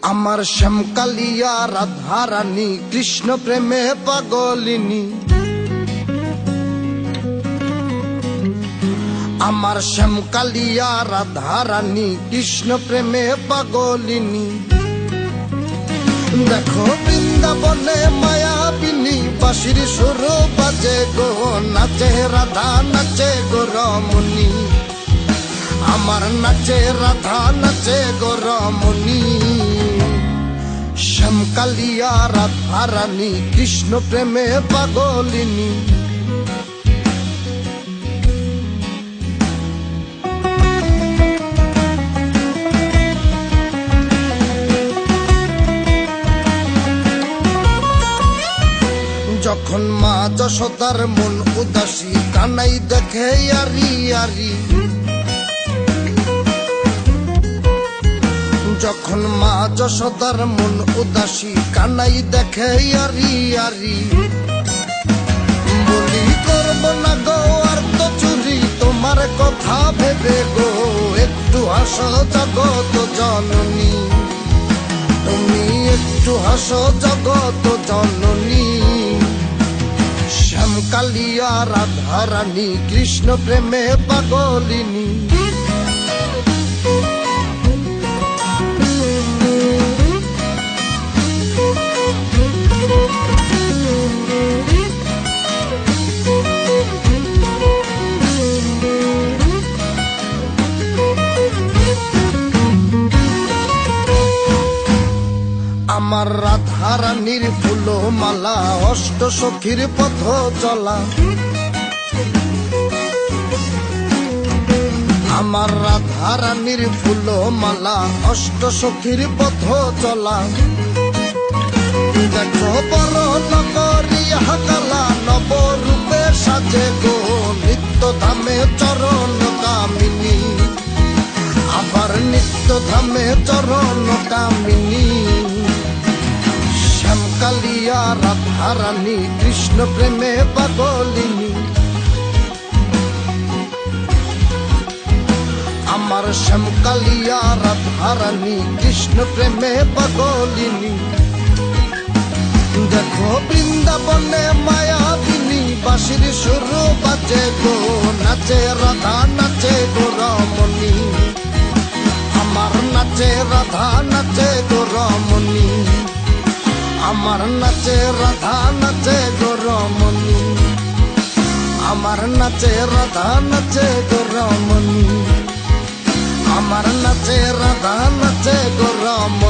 আমার শ্যামকালিয়া রাধা রানী কৃষ্ণ প্রেমে পাগলিনী। আমার শ্যামকালিয়া রাধা রানী কৃষ্ণ প্রেমে পাগলিনী। দেখো বৃন্দাবনে মায়াবিনী বাঁশির সুর বাজে গো, নাচে রাধা নাচে গো রমণী। আমার নাচে রাধা নাচে গো রমণী। শ্যামকালিয়া রাধা রানী কৃষ্ণ প্রেমে পাগলিনী। যখন মা যশোদার মন উদাসী কানাই দেখে আরি আরি। যখন মা যশোদার মন উদাসী কানাই দেখে আরি আরি। বলি করব না গো আর তো চুরি তোমার কথা ভেবে গো, একটু হাসো জগত জননী। তুমি একটু হাসো জগত জননী। শ্যামকালিয়া রাধা রানী কৃষ্ণ প্রেমে পাগলিনী। আমার রাধা রানীর ফুল মালা অষ্ট সখীর পথ চলা। আমার রাধা রানীর ফুল মালা অষ্ট সখীর পথ চলা। দেখো বড় নগরিয়া কালা নবরূপে সাজে গো, নিত্য ধামে চরণ কামিনী। আবার নিত্য ধামে চরণ কামিনী। শ্যামকালিয়া রাধা রানী কৃষ্ণ প্রেমে পাগলিনী। আমার শ্যামকালিয়া রাধা রানী কৃষ্ণ প্রেমে পাগলিনী। দেখো বৃন্দাবনে মায়াবিনী বাঁশির সুর বাজে গো, নাচে রাধা নাচে গো রমণী। আমার নাচে রাধা নাচে গো রমণী। আমার নাচে রাধা নাচে গো রমণী। আমার নাচে রাধা নাচে গো রমণী। আমার নাচে রাধা নাচে গো রমণী।